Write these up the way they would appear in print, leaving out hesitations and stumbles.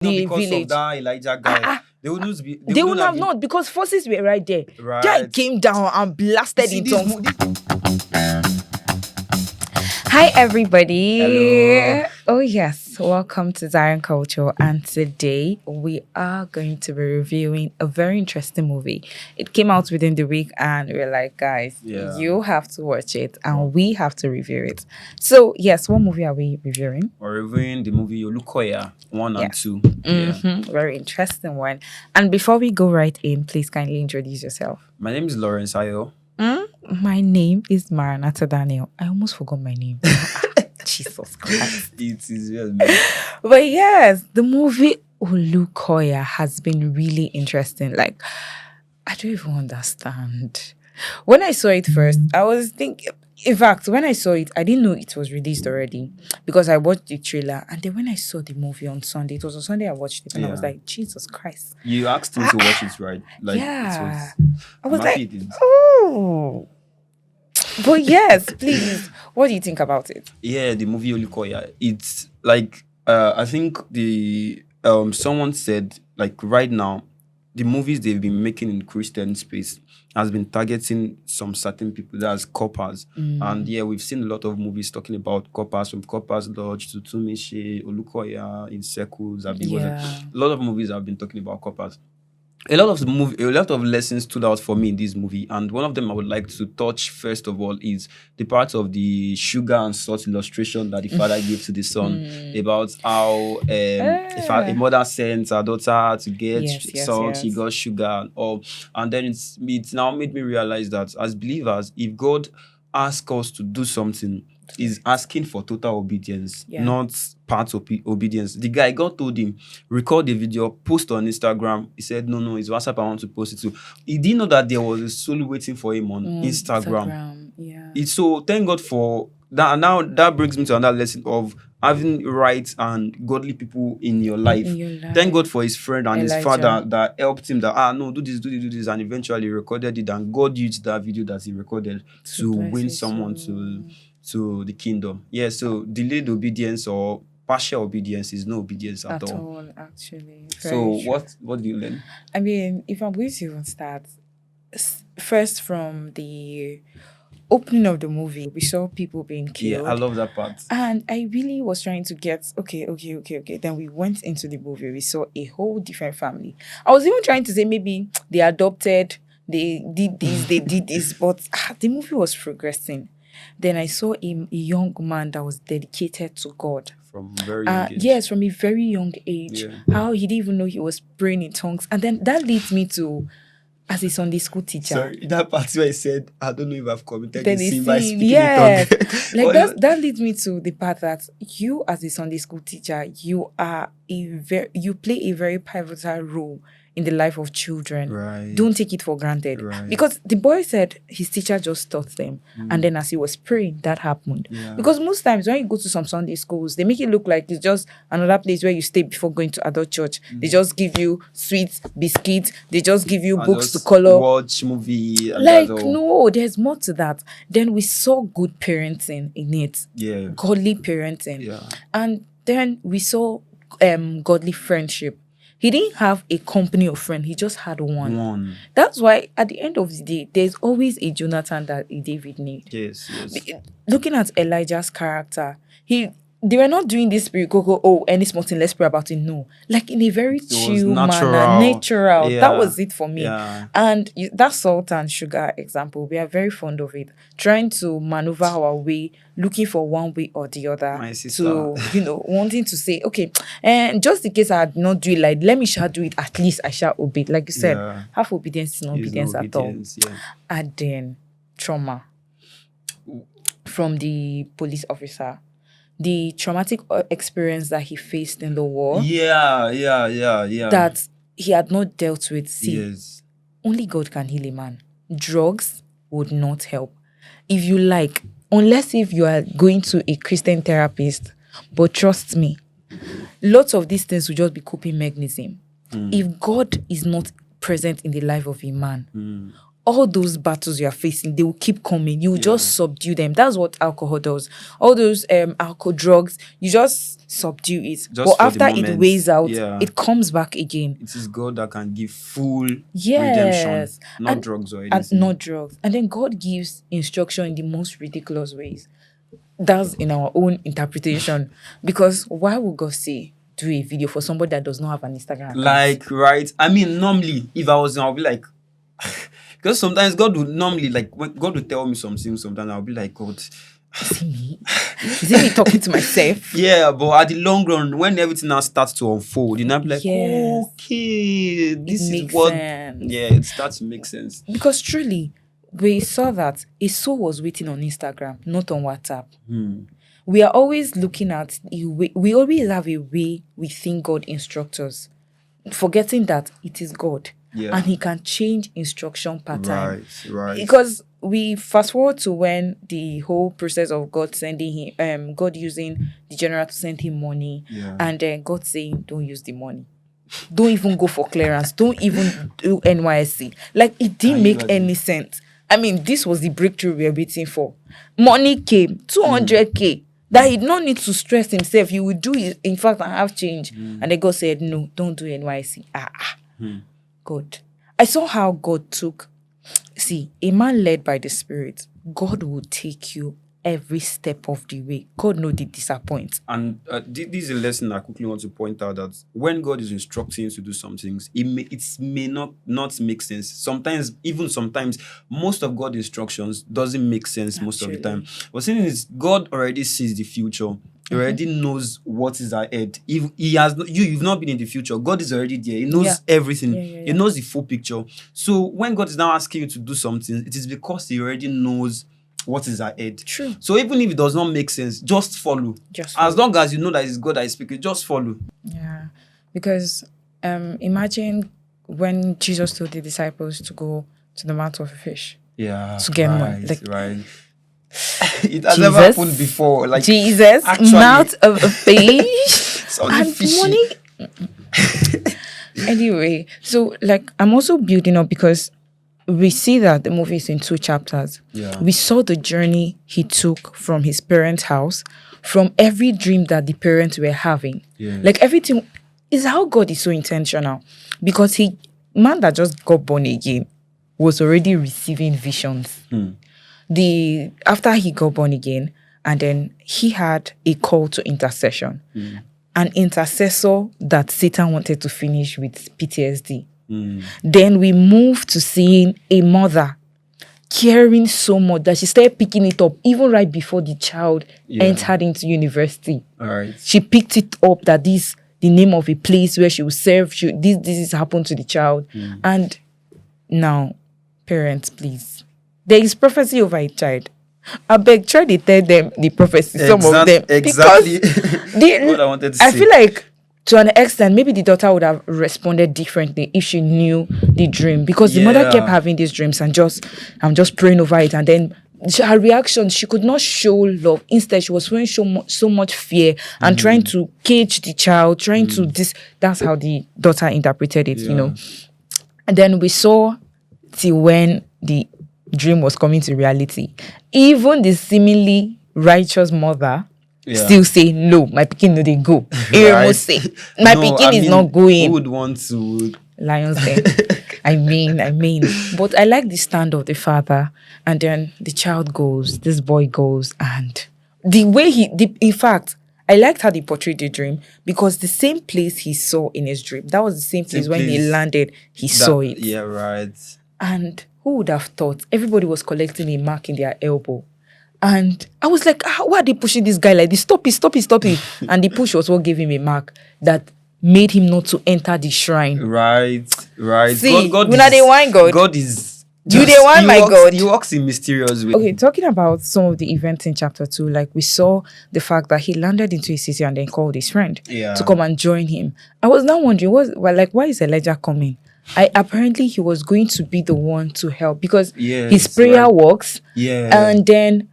the because village. of that Elijah guy. They wouldn't be. They would have not because forces were right there. Right. Guy came down and blasted in tongues. Hi everybody. Hello. Oh yes, welcome to Zion Culture, and today we are going to be reviewing a very interesting movie. It came out within the week and we're like, guys, you have to watch it and we have to review it. So yes, what movie are we reviewing? We're reviewing the movie OLUKOYA 1 and 2. Very interesting one. And before we go right in, please kindly introduce yourself. My name is Lawrence Ayo. My name is Maranatha Daniel. I almost forgot my name. Jesus Christ. It is well made. But yes, the movie OLUKOYA has been really interesting. Like, I don't even understand. When I saw it first, I was thinking, in fact, when I saw it, I didn't know it was released already because I watched the trailer. And then when I saw the movie on Sunday, it was on Sunday I watched it and I was like, Jesus Christ. You asked me to watch it, right? Like, yeah. I was like, oh. But yes, please. What do you think about it? Yeah, the movie OLUKOYA. It's like I think the someone said like right now the movies they've been making in Christian space has been targeting some certain people, that's coppers. And yeah, we've seen a lot of movies talking about coppers, from Coppers Lodge to Tumishi, OLUKOYA, In Circles. A lot of movies have been talking about coppers. A lot of lessons stood out for me in this movie, and one of them I would like to touch first of all is the part of the sugar and salt illustration that the father gave to the son about how if a mother sends her daughter to get salt, she got sugar and all. And then it's now made me realize that as believers, if God asks us to do something, is asking for total obedience, not part of obedience. The guy, God told him, record the video, post on Instagram. He said, no, it's WhatsApp, I want to post it too. He didn't know that there was a soul waiting for him on Instagram. It's so, thank God for that. And now that brings me to another lesson of having right and godly people in your life. Thank God for his friend and his father that helped him that, no, do this, and eventually recorded it. And God used that video that he recorded to win someone to the kingdom. Yeah, so delayed obedience or partial obedience is no obedience at all. Actually. So what do you learn? I mean, if I'm going to even start first from the opening of the movie, we saw people being killed. Yeah, I love that part. And I really was trying to get, okay. Then we went into the movie. We saw a whole different family. I was even trying to say maybe they adopted, they did this, but the movie was progressing. Then I saw a young man that was dedicated to God. From very young age. Yes, from a very young age. Yeah. How he didn't even know he was praying in tongues. And then that leads me to, as a Sunday school teacher. Sorry, that part where I said, I don't know if I've committed a sin by speaking in tongues. Like that leads me to the part that you, as a Sunday school teacher, you play a very pivotal role in the life of children. Right. Don't take it for granted. Right. Because the boy said his teacher just taught them. And then as he was praying, that happened. Yeah. Because most times when you go to some Sunday schools, they make it look like it's just another place where you stay before going to adult church. They just give you sweets, biscuits. They just give you books to color. Watch movie. Like, no, there's more to that. Then we saw good parenting in it. Yeah. Godly parenting. Yeah. And then we saw godly friendship. He didn't have a company of friends. He just had one. That's why at the end of the day, there's always a Jonathan that a David needs. Yes. Looking at Elijah's character, they were not doing this spiritual, any small thing, let's pray about it. No. Like in a very chill manner, natural. Yeah. That was it for me. Yeah. And that salt and sugar example, we are very fond of it. Trying to maneuver our way, looking for one way or the other. My sister. To, wanting to say, okay, and just in case I did not do it, like, let me shall do it, at least I shall obey. Like you said, half obedience is not obedience at all. Yeah. And then trauma from the police officer. The traumatic experience that he faced in the war. Yeah. That he had not dealt with. See, only God can heal a man. Drugs would not help. If you like, unless if you are going to a Christian therapist, but trust me, lots of these things will just be coping mechanism. If God is not present in the life of a man, all those battles you are facing, they will keep coming. You will just subdue them. That's what alcohol does. All those alcohol drugs, you just subdue it. Just But for the after it moment. weighs out, Yeah. it comes back again. It is God that can give full Yes. redemption, not And- drugs or And anything. not drugs. And then God gives instruction in the most ridiculous ways. That's in our own interpretation. Because why would God say, do a video for somebody that does not have an Instagram account? Like, right? I mean, normally, if I was, I'll be like, because sometimes God would normally, like, when God would tell me something, sometimes I'll be like, God. Is it me? Is it me talking to myself? Yeah, but at the long run, when everything now starts to unfold, you're be like, Yes. okay, this is makes what. sense. Yeah, it starts to make sense. Because truly, we saw that a soul was waiting on Instagram, not on WhatsApp. We are always looking at a way, we always have a way we think God instructs us, forgetting that it is God. Yeah. And he can change instruction pattern. Right. Because we fast forward to when the whole process of God sending him, God using the general to send him money, and then God saying, don't use the money. Don't even go for clearance. Don't even do NYSC. Like, it didn't make any sense. I mean, this was the breakthrough we were waiting for. Money came, 200K. That he did not need to stress himself. He would do it. In fact, I have change. And then God said, no, don't do NYC. God. I saw how God took. See, a man led by the Spirit, God will take you every step of the way. God knows they disappoint. And this is a lesson I quickly want to point out, that when God is instructing you to do some things, it may not make sense. Sometimes, most of God's instructions doesn't make sense most of the time. But the thing is, God already sees the future. He already knows what is ahead. If he has you've not been in the future, God is already there. He knows everything. He knows the full picture. So when God is now asking you to do something, it is because he already knows what is ahead. True. So even if it does not make sense, just follow. As long as you know that it's God that is speaking, just follow. Yeah. Because imagine when Jesus told the disciples to go to the mouth of a fish. Yeah. To get money. Right. It has never happened before. Like Jesus, actually, mouth of a fish and fishy. money. Anyway, so like I'm also building up because we see that the movie is in 2 chapters. Yeah. We saw the journey he took from his parents' house, from every dream that the parents were having. Yeah. Like everything is how God is so intentional. Because man that just got born again was already receiving visions. After he got born again, and then he had a call to intercession. An intercessor that Satan wanted to finish with PTSD. Then we moved to seeing a mother caring so much that she started picking it up even right before the child entered into university. All right. She picked it up that this the name of a place where she will serve. This is happened to the child. And now, parents, please. There is prophecy over a child. I beg, try to tell them the prophecy, some of them. Exactly. Because what I wanted to I say. feel like to an extent, maybe the daughter would have responded differently if she knew the dream. Because the mother kept having these dreams and I'm just praying over it. And then her reaction, she could not show love. Instead, she was showing so much fear and trying to cage the child, trying to that's how the daughter interpreted it, you know. And then we saw till when the dream was coming to reality. Even the seemingly righteous mother still say, no, my pikin no dey go. Right. Say, my pikin is not going. Who would want to? Lions Den. I mean. But I like the stand of the father. And then the child goes, this boy goes. And the way in fact, I liked how they portrayed the dream because the same place he saw in his dream, that was the same place when he landed, he saw it. Yeah, right. And who would have thought everybody was collecting a mark in their elbow? And I was like, why are they pushing this guy like this? Stop it. And the push was what gave him a mark that made him not to enter the shrine. Right. See, God when they wine God. God is... You they want my God. He works in mysterious ways. Okay, talking about some of the events in chapter 2, like we saw the fact that he landed into a city and then called his friend to come and join him. I was now wondering, why is Elijah coming? Apparently he was going to be the one to help because his prayer works. Yeah. And then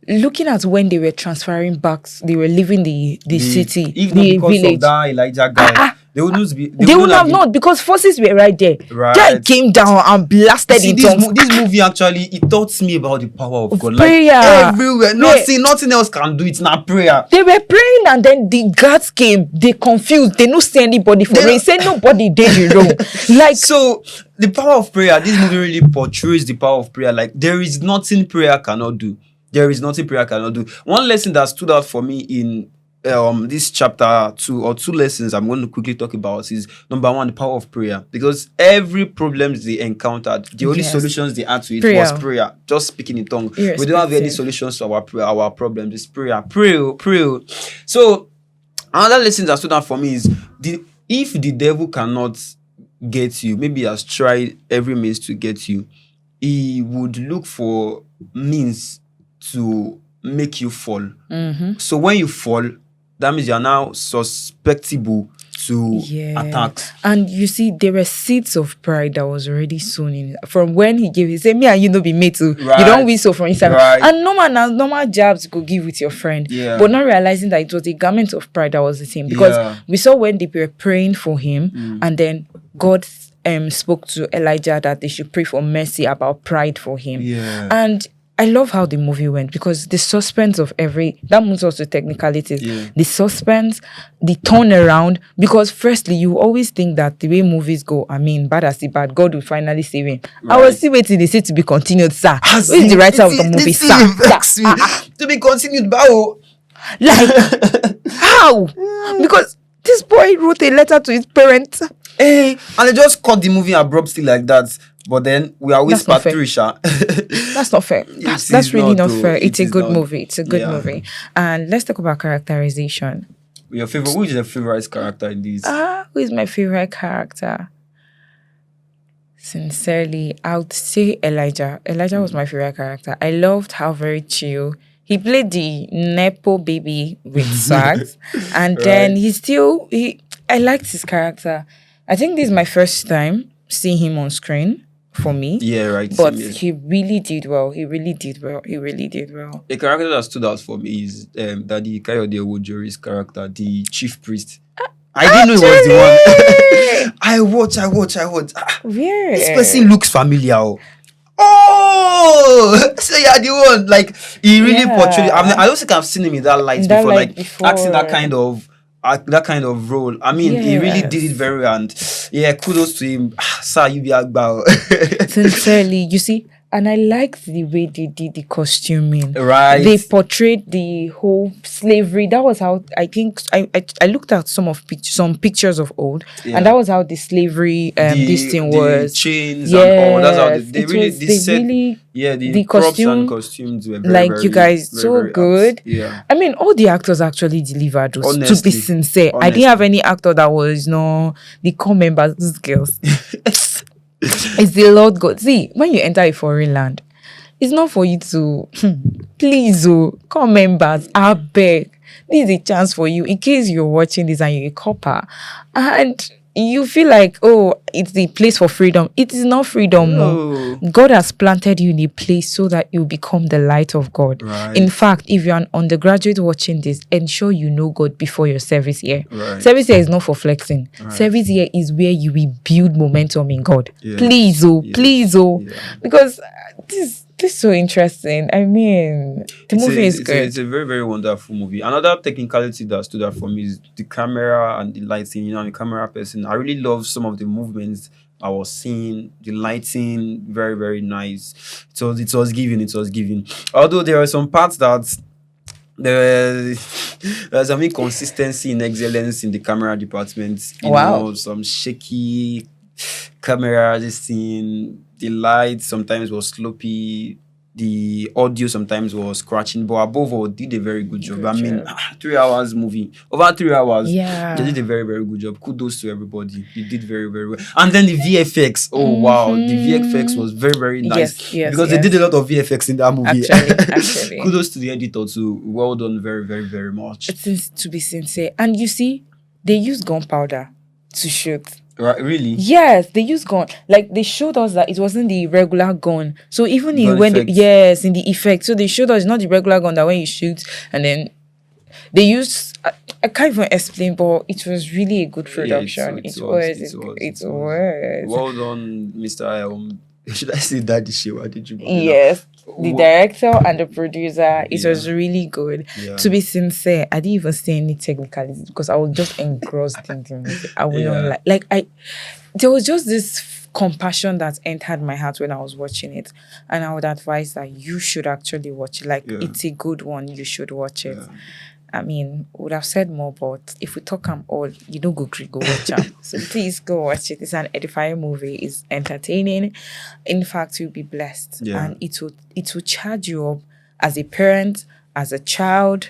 looking at when they were transferring back, they were leaving the city, even the because village. Of that Elijah guy. They wouldn't be. They would have not, because forces were right there. Right. Guy came down and blasted See, in tongues. this movie actually, it taught me about the power of God. Prayer. Like everywhere, nothing else can do it. Not prayer. They were praying, and then the guards came. They confused. They no see anybody for me. Say nobody did you wrong. Like, so, the power of prayer. This movie really portrays the power of prayer. Like, there is nothing prayer cannot do. There is nothing prayer cannot do. One lesson that stood out for me in this chapter two lessons I'm going to quickly talk about is, number one, the power of prayer. Because every problem they encountered, the only solutions they had to it was prayer. Just speaking in tongue. We don't have any solutions to our problems. It's prayer. Pray. So another lesson that stood out for me is, if the devil cannot get you, maybe he has tried every means to get you, he would look for means to make you fall. So when you fall, that means you are now susceptible to attack. And you see, there were seeds of pride that was already sown in from when he said, me and you no be made to. You don't whistle from inside. And normal jabs you could give with your friend. But not realizing that it was a garment of pride that was the same. Because we saw when they were praying for him, and then God spoke to Elijah that they should pray for mercy about pride for him. And I love how the movie went, because the suspense of that moves us to technicalities. The suspense, the turnaround, because firstly, you always think that the way movies go, bad as the bad, God will finally save him. I was still waiting, they say to be continued, sir. Who is the writer of the movie, sir? To be continued, bao. Like, how? Because this boy wrote a letter to his parents. And they just cut the movie abruptly like that. But then we are with Patricia. That's not fair. That's really not fair. It's a good movie. It's a good movie. And let's talk about characterization. Your favorite? Who is your favorite character in this? Who is my favorite character? Sincerely, I would say Elijah. Elijah was my favorite character. I loved how very chill. He played the Nepo baby with swags. And then I liked his character. I think this is my first time seeing him on screen for me. But he really did well. He really did well. A character that stood out for me is Daddy Kayode Owojori's character, the chief priest. I didn't know he was the one. I watch. Weird. This person looks familiar. Oh, so you're the one. Like, he really portrayed. I don't think I've seen him in that light before. Acting that kind of role. He really did it very well, and kudos to him. Sir, you be Agba. Sincerely, you see, and I liked the way they did the costuming. They portrayed the whole slavery. That was how I think I looked at some pictures of old, and that was how the slavery this thing was. Chains and all. That's how they really the costume and costumes were very, like very, you guys very, so very good. All the actors actually delivered. To be sincere, I didn't have any actor that was the core members, these girls. It's the Lord God. See, when you enter a foreign land, it's not for you to please, come members, I beg. This is a chance for you in case you're watching this and you're a copper and you feel like, it's the place for freedom. It is not freedom. No. God has planted you in a place so that you become the light of God. In fact, if you're an undergraduate watching this, ensure you know God before your service year. Service year is not for flexing. Service year is where you will build momentum in God. Please, because this is so interesting. The movie is good. It's a very, very wonderful movie. Another technicality that stood out for me is the camera and the lighting. I'm a camera person. I really love some of the movements I was seeing. The lighting, very, very nice. So it was giving. Although there are some parts that there's some inconsistency in excellence in the camera department. Some shaky camera, this thing. The light sometimes was sloppy. The audio sometimes was scratching, but above all, did a very good job. 3 hours movie, over 3 hours. They did a very, very good job. Kudos to everybody. They did very, very well. And then the VFX. Oh wow, the VFX was very, very nice. Because they did a lot of VFX in that movie. Actually. Kudos to the editor too. Well done, very, very, very much. It's to be sincere, and you see, they used gunpowder to shoot. Right, really? Yes, they used gun. Like, they showed us that it wasn't the regular gun. So even in the effect. So they showed us not the regular gun that when you shoot and then they use I can't even explain, but it was really a good Yeah, production. it It was. was. It was. It It was. was. Well done, Mr. Should I say Daddy Shewa? Did you? Yes, the Well, director and the producer. It was yeah. really good. Yeah. To be sincere, I didn't even see any technicalities because I was just engrossed in the movie. I would not Yeah. there was just this compassion that entered my heart when I was watching it, and I would advise that you should actually watch it. Like, Yeah. it's a good one. You should watch it. Yeah. I mean, would have said more, but if we talk them all, you don't go watch them. So please go watch it. It's an edifying movie. It's entertaining. In fact, you'll be blessed, Yeah. and it will charge you up as a parent, as a child,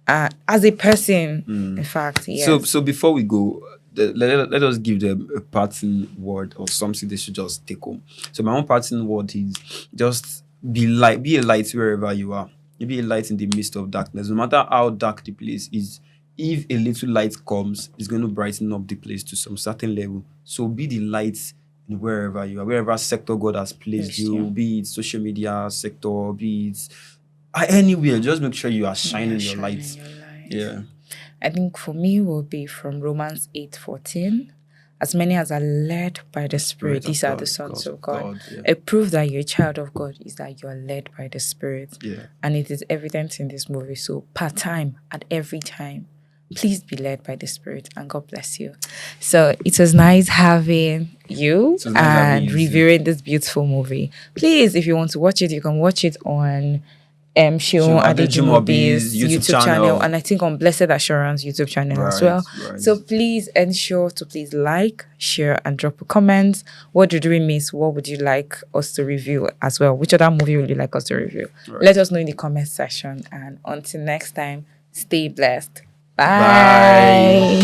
as a person. In fact, yes. So before we go, let us give them a parting word or something they should just take home. So my own parting word is just be a light wherever you are. You be a light in the midst of darkness. No matter how dark the place is, if a little light comes, it's going to brighten up the place to some certain level. So be the light in wherever you are, wherever sector God has placed you, be it social media sector, be it anywhere. Just make sure you are shining your light. Yeah. I think for me will be from Romans 8:14. As many as are led by the Spirit, these are the sons of God. Yeah. A proof that you're a child of God is that you're led by the Spirit. Yeah. And it is evident in this movie. So part-time, at every time, please be led by the Spirit, and God bless you. So it was nice having you and reviewing this beautiful movie. Please, if you want to watch it, you can watch it on Seun Adejumobi's YouTube channel, and I think on Blessed Assurance YouTube channel as well. Right. So please ensure to please like, share, and drop a comment. What did we miss? What would you like us to review as well? Which other movie would you like us to review? Right. Let us know in the comment section. And until next time, stay blessed. Bye.